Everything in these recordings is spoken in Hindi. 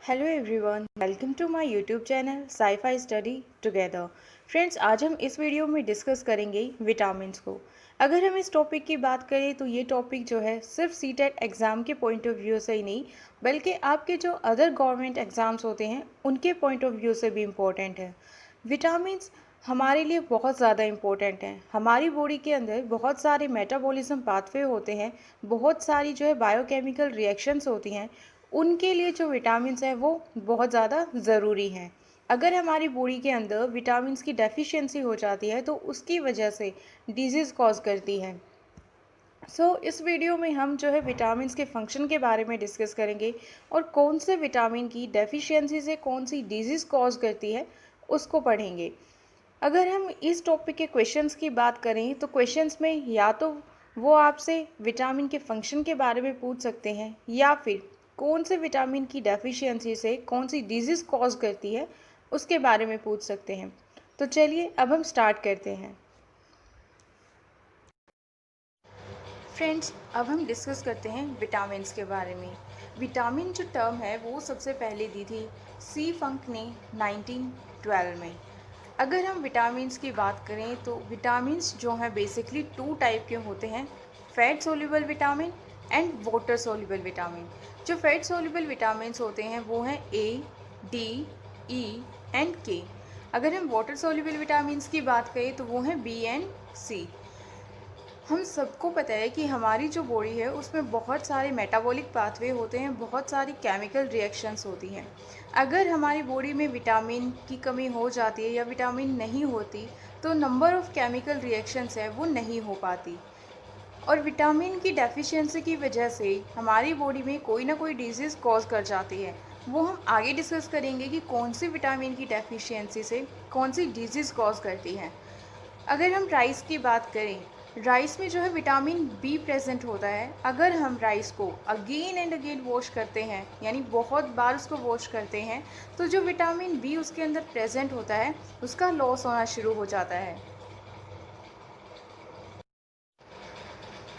Hello everyone, welcome to my YouTube channel sci fi study together. Friends, आज हम इस वीडियो में डिस्कस करेंगे विटामिन्स को। अगर हम इस टॉपिक की बात करें तो ये टॉपिक जो है सिर्फ सीटेट एग्ज़ाम के पॉइंट ऑफ व्यू से ही नहीं, बल्कि आपके जो अदर गवर्नमेंट एग्ज़ाम्स होते हैं उनके पॉइंट ऑफ व्यू से भी इम्पोर्टेंट है। विटामिन्स हमारे लिए बहुत ज़्यादा इम्पोर्टेंट हैं। हमारी बॉडी के अंदर बहुत सारे मेटाबॉलिज्म पाथवे होते हैं, बहुत सारी जो है बायोकेमिकल रिएक्शंस होती हैं, उनके लिए जो विटामिन्स हैं वो बहुत ज़्यादा ज़रूरी हैं। अगर हमारी बॉडी के अंदर विटामिन्स की डेफिशिएंसी हो जाती है तो उसकी वजह से डिजीज़ कॉज करती है। इस वीडियो में हम जो है विटामिन्स के फंक्शन के बारे में डिस्कस करेंगे और कौन से विटामिन की डेफिशिएंसी से कौन सी डिजीज़ कॉज करती है उसको पढ़ेंगे। अगर हम इस टॉपिक के क्वेश्चंस की बात करें तो क्वेश्चंस में या तो वो आपसे विटामिन के फंक्शन के बारे में पूछ सकते हैं या फिर कौन से विटामिन की डेफिशिएंसी से कौन सी डिजीज़ कॉज करती है उसके बारे में पूछ सकते हैं। तो चलिए अब हम स्टार्ट करते हैं। फ्रेंड्स, अब हम डिस्कस करते हैं विटामिन्स के बारे में। विटामिन जो टर्म है वो सबसे पहले दी थी सी फंक ने 1912 में। अगर हम विटामिन्स की बात करें तो विटामिन्स जो हैं बेसिकली टू टाइप के होते हैं, fat soluble vitamin and water soluble vitamin. जो फैट सोल्यूबल विटामिन्स होते हैं वो हैं ए, डी, ई एंड के। अगर हम वाटर सोल्यूबल विटामिन्स की बात करें तो वो हैं बी एंड सी। हम सबको पता है कि हमारी जो बॉडी है उसमें बहुत सारे मेटाबॉलिक पाथवे होते हैं, बहुत सारी केमिकल रिएक्शंस होती हैं। अगर हमारी बॉडी में विटामिन की कमी हो जाती है या विटामिन नहीं होती तो नंबर ऑफ़ केमिकल रिएक्शंस है वो नहीं हो पाती, और विटामिन की डेफिशिएंसी की वजह से हमारी बॉडी में कोई ना कोई डिजीज़ कॉज कर जाती है। वो हम आगे डिस्कस करेंगे कि कौन सी विटामिन की डेफिशिएंसी से कौन सी डिजीज़ कॉज करती है। अगर हम राइस की बात करें, राइस में जो है विटामिन बी प्रेजेंट होता है। अगर हम राइस को अगेन एंड अगेन वॉश करते हैं, यानी बहुत बार उसको वॉश करते हैं, तो जो विटामिन बी उसके अंदर प्रेजेंट होता है उसका लॉस होना शुरू हो जाता है।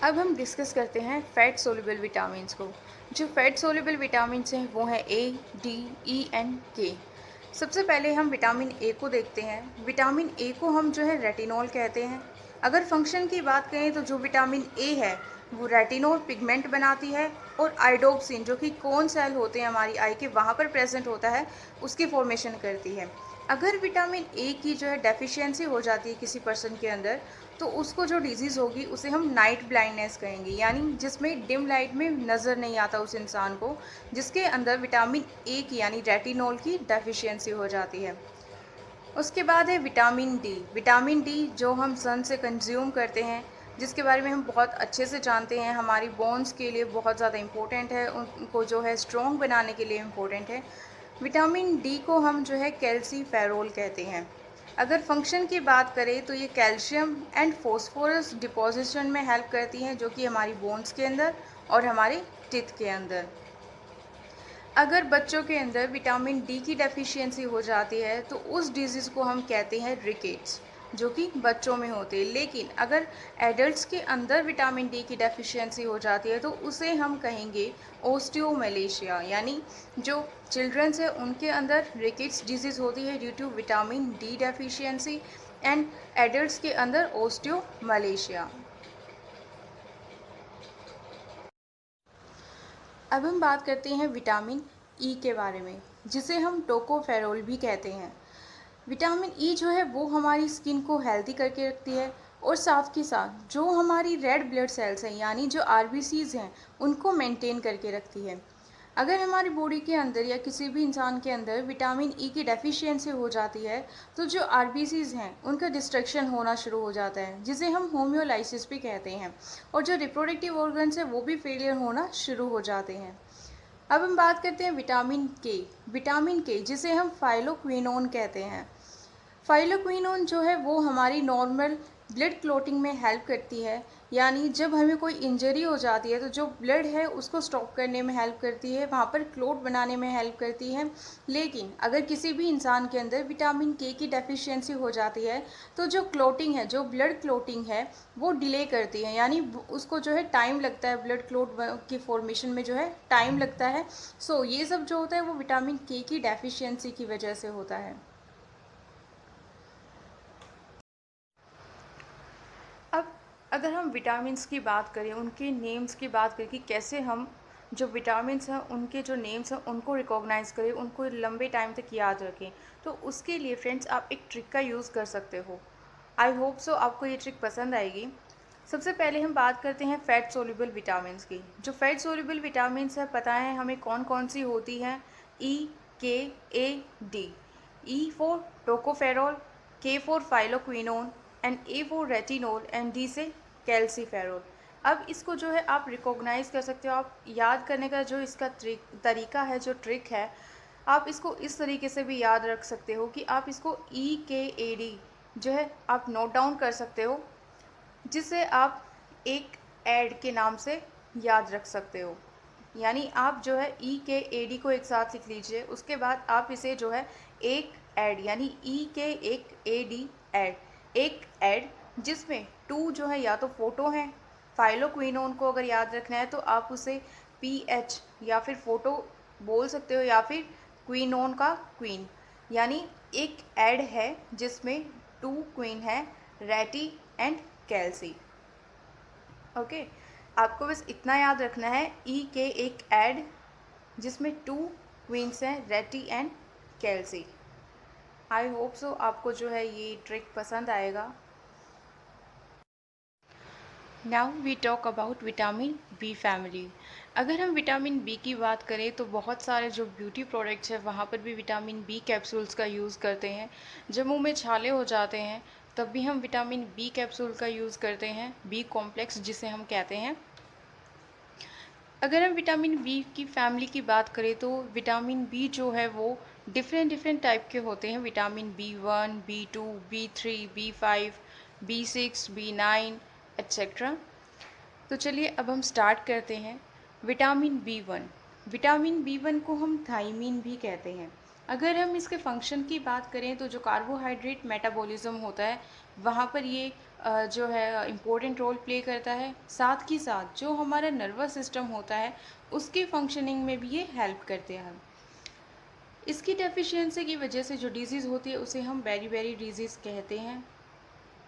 अब हम डिस्कस करते हैं फैट सोल्यूबल विटामिन्स को। जो फैट सोल्यूबल विटामिन्स हैं वो हैं ए, डी, ई एंड के। सबसे पहले हम विटामिन ए को देखते हैं। विटामिन ए को हम जो है रेटिनॉल कहते हैं। अगर फंक्शन की बात करें तो जो विटामिन ए है वो रेटिनॉल पिगमेंट बनाती है और आइडोप्सिन जो कि कोन सेल होते हैं हमारी आई के वहाँ पर प्रेजेंट होता है उसकी फॉर्मेशन करती है। अगर विटामिन ए की जो है डेफिशिएंसी हो जाती है किसी पर्सन के अंदर तो उसको जो डिजीज़ होगी उसे हम नाइट ब्लाइंडनेस कहेंगे, यानी जिसमें डिम लाइट में नज़र नहीं आता उस इंसान को, जिसके अंदर विटामिन ए की यानी रेटिनॉल की डेफिशिएंसी हो जाती है। उसके बाद है विटामिन डी। विटामिन डी जो हम सन से कंज्यूम करते हैं, जिसके बारे में हम बहुत अच्छे से जानते हैं, हमारी बोन्स के लिए बहुत ज़्यादा इम्पोर्टेंट है, उनको जो है स्ट्रॉन्ग बनाने के लिए इम्पोर्टेंट है। विटामिन डी को हम जो है कैल्सीफेरोल कहते हैं। अगर फंक्शन की बात करें तो ये कैल्शियम एंड फॉस्फोरस डिपोजिशन में हेल्प करती हैं, जो कि हमारी बोन्स के अंदर और हमारे टीथ के अंदर। अगर बच्चों के अंदर विटामिन डी की डेफिशिएंसी हो जाती है तो उस डिजीज़ को हम कहते हैं रिकेट्स, जो कि बच्चों में होते हैं। लेकिन अगर एडल्ट्स के अंदर विटामिन डी की डेफिशिएंसी हो जाती है तो उसे हम कहेंगे ओस्टियोमलेशिया, यानी जो चिल्ड्रंस है उनके अंदर रिकेट्स डिजीज़ होती है due to vitamin D deficiency, and adults के अंदर ओस्टियोमलेशिया। अब हम बात करते हैं विटामिन ई के बारे में, जिसे हम टोकोफेरोल भी कहते हैं। विटामिन ई जो है वो हमारी स्किन को हेल्दी करके रखती है और साथ के साथ जो हमारी रेड ब्लड सेल्स हैं, यानी जो आरबीसीज़ हैं, उनको मेंटेन करके रखती है। अगर हमारी बॉडी के अंदर या किसी भी इंसान के अंदर विटामिन ई की डेफिशिएंसी हो जाती है तो जो आरबीसीज़ हैं उनका डिस्ट्रक्शन होना शुरू हो जाता है, जिसे हम होम्योलाइसिस भी कहते हैं, और जो रिप्रोडक्टिव ऑर्गन्स हैं वो भी फेलियर होना शुरू हो जाते हैं। अब हम बात करते हैं विटामिन के। विटामिन के जिसे हम फाइलोक्विनोन कहते हैं। फाइलोक्विनोन जो है वो हमारी नॉर्मल ब्लड क्लॉटिंग में हेल्प करती है, यानी जब हमें कोई इंजरी हो जाती है तो जो ब्लड है उसको स्टॉप करने में हेल्प करती है, वहाँ पर क्लोट बनाने में हेल्प करती है। लेकिन अगर किसी भी इंसान के अंदर विटामिन के की डेफिशिएंसी हो जाती है तो जो क्लोटिंग है, जो ब्लड क्लोटिंग है, वो डिले करती है, यानी उसको जो है टाइम लगता है, ब्लड क्लोट की फॉर्मेशन में जो है टाइम लगता है। सो ये सब जो होता है वो विटामिन के की डेफिशिएंसी की वजह से होता है। अब अगर हम विटामिन्स की बात करें, उनके नेम्स की बात करें कि कैसे हम जो विटामिन्स हैं उनके जो नेम्स हैं उनको रिकॉग्नाइज़ करें, उनको लंबे टाइम तक याद रखें, तो उसके लिए फ्रेंड्स आप एक ट्रिक का यूज़ कर सकते हो। आई होप सो आपको ये ट्रिक पसंद आएगी। सबसे पहले हम बात करते हैं फ़ैट सोल्यूबल विटामिन्स की। जो फ़ैट सोल्यूबल विटामिन्स है, पता है हमें कौन कौन सी होती हैं? ई, के, ए, डी। ई फॉर टोकोफेरॉल, के for phylloquinone and A for retinol and D से कैल्सीफेरॉल। अब इसको जो है आप रिकॉग्नाइज़ कर सकते हो, आप याद करने का जो इसका तरीका है, जो ट्रिक है, आप इसको इस तरीके से भी याद रख सकते हो कि आप इसको EKAD जो है आप नोट डाउन कर सकते हो, जिसे आप एक ऐड के नाम से याद रख सकते हो। यानी आप जो है EKAD को एक साथ लिख लीजिए, उसके बाद आप इसे जो है एक ऐड यानी EKAD ऐड, एक ऐड जिसमें टू जो है या तो फोटो है, फाइलोक्विनोन को अगर याद रखना है तो आप उसे PH या फिर फोटो बोल सकते हो, या फिर क्वीनोन का क्वीन, यानी एक ऐड है जिसमें टू क्वीन है, रेटी एंड कैल्सी। ओके, आपको बस इतना याद रखना है, के एक ऐड जिसमें टू क्वींस हैं, रेटी एंड कैल्सी। आई होप सो आपको जो है ये ट्रिक पसंद आएगा। Now we talk about vitamin B family. अगर हम विटामिन बी की बात करें तो बहुत सारे जो ब्यूटी प्रोडक्ट्स हैं वहाँ पर भी विटामिन बी कैप्सूल्स का यूज़ करते हैं। जब मुंह में छाले हो जाते हैं तब भी हम विटामिन बी कैप्सूल का यूज़ करते हैं, बी कॉम्प्लेक्स जिसे हम कहते हैं। अगर हम विटामिन बी की फैमिली की बात करें तो विटामिन बी जो है वो डिफरेंट डिफरेंट टाइप के होते हैं। Vitamin B1, B2, B3, B5, B6, B9 etcetera. तो चलिए अब हम स्टार्ट करते हैं। विटामिन बी वन को हम थाइमीन भी कहते हैं। अगर हम इसके फंक्शन की बात करें तो जो कार्बोहाइड्रेट मेटाबॉलिज्म होता है वहाँ पर ये जो है इम्पोर्टेंट रोल प्ले करता है। साथ ही साथ जो हमारा नर्वस सिस्टम होता है उसकी फंक्शनिंग में भी ये हेल्प करते हैं। इसकी डेफिशिएंसी की वजह से जो डिजीज़ होती है उसे हम बेरी डिजीज़ कहते हैं।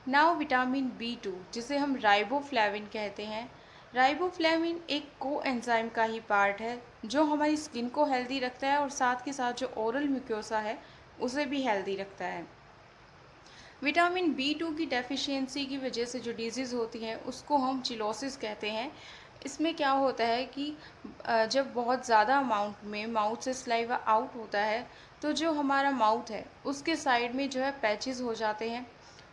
नाउ विटामिन B2 जिसे हम राइबोफ्लेविन कहते हैं। राइबोफ्लेविन एक कोएंजाइम का ही पार्ट है जो हमारी स्किन को हेल्दी रखता है और साथ के साथ जो ओरल म्यूकोसा है उसे भी हेल्दी रखता है। विटामिन B2 की डेफिशिएंसी की वजह से जो डिजीज़ होती है उसको हम चिलोसिस कहते हैं। इसमें क्या होता है कि जब बहुत ज़्यादा अमाउंट में माउथ से सलाइवा आउट होता है तो जो हमारा माउथ है उसके साइड में जो है पैचेस हो जाते हैं,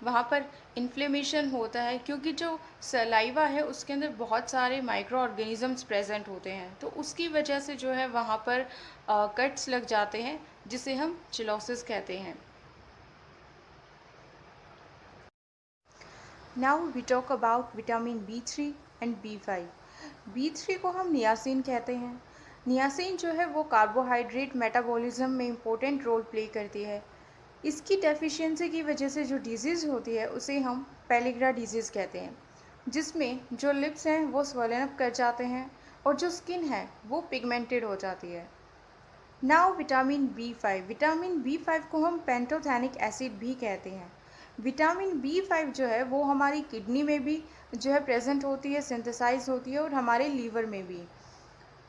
वहाँ पर इन्फ्लेमेशन होता है क्योंकि जो सलाइवा है उसके अंदर बहुत सारे माइक्रो ऑर्गेनिजम्स प्रेजेंट होते हैं, तो उसकी वजह से जो है वहाँ पर कट्स लग जाते हैं जिसे हम चिलोसिस कहते हैं। Now we talk about vitamin B3 and B5। B3 को हम नियासिन कहते हैं। नियासिन जो है वो कार्बोहाइड्रेट मेटाबॉलिज्म में इम्पोर्टेंट रोल प्ले करती है। इसकी डेफिशिएंसी की वजह से जो डिजीज़ होती है उसे हम पेलिग्रा डिजीज़ कहते हैं, जिसमें जो लिप्स हैं वो स्वेलन अप कर जाते हैं और जो स्किन है वो पिगमेंटेड हो जाती है। नाउ विटामिन बी फाइव को हम पेंटोथैनिक एसिड भी कहते हैं। विटामिन B5 जो है वो हमारी किडनी में भी जो है प्रेजेंट होती है, सिंथेसाइज होती है और हमारे लीवर में भी।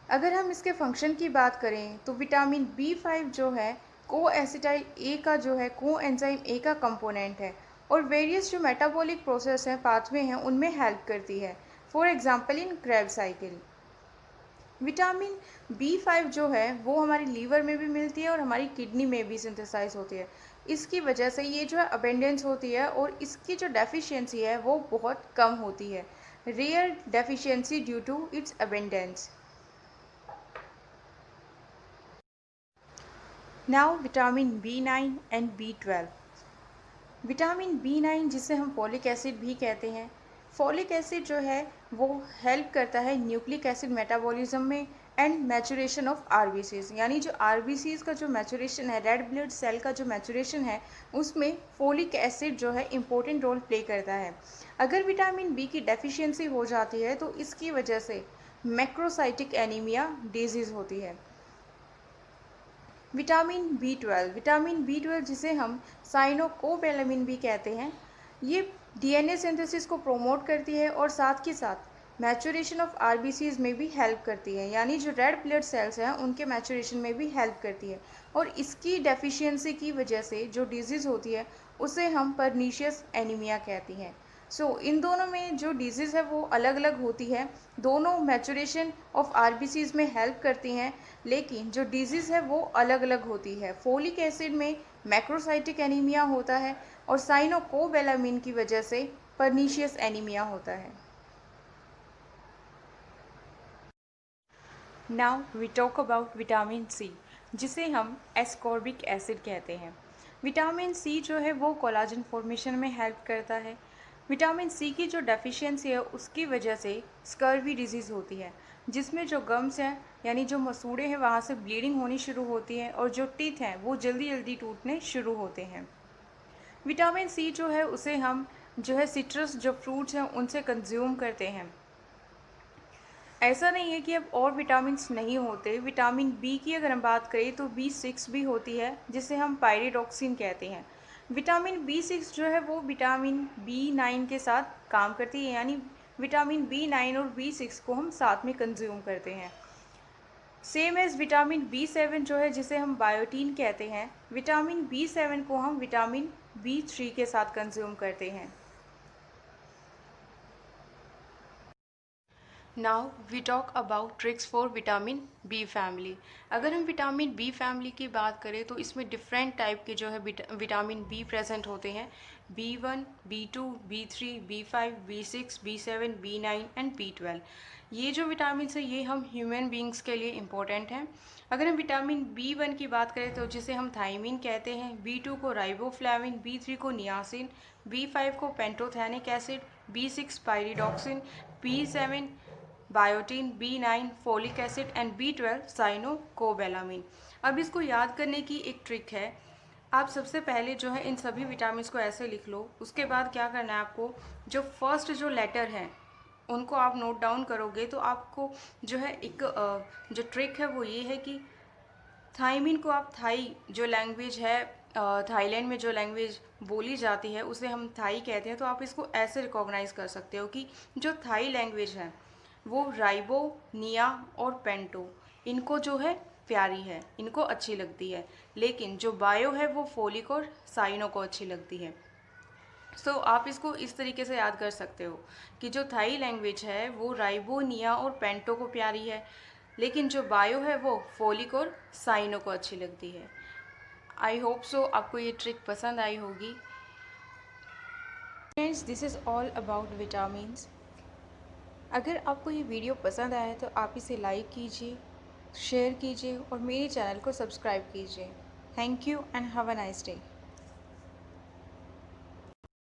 अगर हम इसके फंक्शन की बात करें तो विटामिन B5 जो है कोएसिटाइल ए का जो है कोएंजाइम ए का कंपोनेंट है और वेरियस जो मेटाबॉलिक प्रोसेस हैं, पाथवे हैं, उनमें हेल्प करती है। For example in Krebs cycle. Vitamin B5 जो है वो हमारी लीवर में भी मिलती है और हमारी किडनी में भी सिंथेसाइज होती है। इसकी वजह से ये जो है अबेंडेंस होती है और इसकी जो डेफिशिएंसी है वो बहुत कम होती है। Rare deficiency due to its abundance. Now vitamin B9 and B12। Vitamin B9 जिसे हम फॉलिक एसिड भी कहते हैं, फॉलिक एसिड जो है वो हेल्प करता है न्यूक्लिक एसिड मेटाबॉलिज्म में एंड मैचुरेशन ऑफ आरबीसीज, यानी जो आरबीसीज का जो मैचुरेशन है, रेड ब्लड सेल का जो मैचुरेशन है, उसमें फोलिक एसिड जो है इम्पोर्टेंट रोल प्ले करता है। अगर विटामिन बी की डेफिशिएंसी हो जाती है तो इसकी वजह से मैक्रोसाइटिक एनीमिया डिजीज़ होती है। विटामिन बी ट्वेल्व जिसे हम साइनोकोबैलामिन भी कहते हैं, ये डीएनए सिंथेसिस को प्रोमोट करती है और साथ के साथ मैचुरेशन ऑफ आरबीसीज में भी हेल्प करती है, यानी जो रेड ब्लड सेल्स हैं उनके मैचुरेशन में भी हेल्प करती है। और इसकी डेफिशिएंसी की वजह से जो डिजीज़ होती है उसे हम परनीशियस एनीमिया कहती हैं। इन दोनों में जो डिजीज़ है वो अलग अलग होती है, दोनों मैचुरेशन ऑफ आरबीसीज में हेल्प करती हैं, लेकिन जो डिजीज़ है वो अलग अलग होती है। फोलिक एसिड में मैक्रोसाइटिक एनीमिया होता है और साइनोकोबैलामिन की वजह से परनीशियस एनीमिया होता है। Now we talk about vitamin C, जिसे हम एस्कॉर्बिक एसिड कहते हैं। विटामिन सी जो है वो कोलाजन फॉर्मेशन में हेल्प करता है। विटामिन सी की जो डेफिशिएंसी है उसकी वजह से स्कर्वी डिजीज़ होती है, जिसमें जो गम्स हैं यानी जो मसूड़े हैं वहाँ से ब्लीडिंग होनी शुरू होती है और जो टीथ हैं वो जल्दी जल्दी टूटने शुरू होते हैं। विटामिन सी जो है उसे हम जो है सिट्रस जो फ्रूट्स हैं उनसे कंज्यूम करते हैं। ऐसा नहीं है कि अब और विटामिन्स नहीं होते। विटामिन बी की अगर हम बात करें तो B6 भी होती है, जिसे हम पायरिडॉक्सिन कहते हैं। विटामिन B6 जो है वो विटामिन B9 के साथ काम करती है, यानी विटामिन B9 और B6 को हम साथ में कंज्यूम करते हैं। सेम एज़ विटामिन B7 जो है जिसे हम बायोटीन कहते हैं, विटामिन B7 को हम विटामिन B3 के साथ कंज्यूम करते हैं। Now we talk about tricks for vitamin B family. अगर हम विटामिन बी फैमिली की बात करें तो इसमें डिफरेंट टाइप के जो है विटामिन बी प्रेजेंट होते हैं। B1, B2, B3, B5, B6, B7, B9 and B12। ये जो विटामिन है ये हम ह्यूमन बींग्स के लिए इम्पोर्टेंट हैं। अगर हम विटामिन B1 की बात करें तो जिसे हम थायमिन कहते हैं, B2 को राइबोफ्लाविन, B3 को नियासिन, B5 को pantothenic acid, B6 pyridoxine, B7 biotin, B9 folic acid and B12 साइनोकोबैलामिन। अब इसको याद करने की एक ट्रिक है। आप सबसे पहले जो है इन सभी विटामिन को ऐसे लिख लो, उसके बाद क्या करना है आपको, जो फर्स्ट जो लेटर हैं उनको आप नोट डाउन करोगे तो आपको जो है एक जो ट्रिक है वो ये है कि थाइमिन को आप थाई जो लैंग्वेज है, थाईलैंड में जो लैंग्वेज बोली जाती है उसे हम थाई कहते हैं, तो आप इसको ऐसे रिकॉग्नाइज कर सकते हो कि जो थाई लैंग्वेज है वो राइबो, निया और पेंटो इनको जो है प्यारी है, इनको अच्छी लगती है, लेकिन जो बायो है वो फोलिक और साइनो को अच्छी लगती है। आप इसको इस तरीके से याद कर सकते हो कि जो थाई लैंग्वेज है वो राइबो, निया और पेंटो को प्यारी है, लेकिन जो बायो है वो फोलिक और साइनो को अच्छी लगती है। आई होप सो आपको ये ट्रिक पसंद आई होगी। Friends, this is all about vitamins. अगर आपको ये वीडियो पसंद आया है तो आप इसे लाइक कीजिए, शेयर कीजिए और मेरे चैनल को सब्सक्राइब कीजिए। Thank you and have a nice day.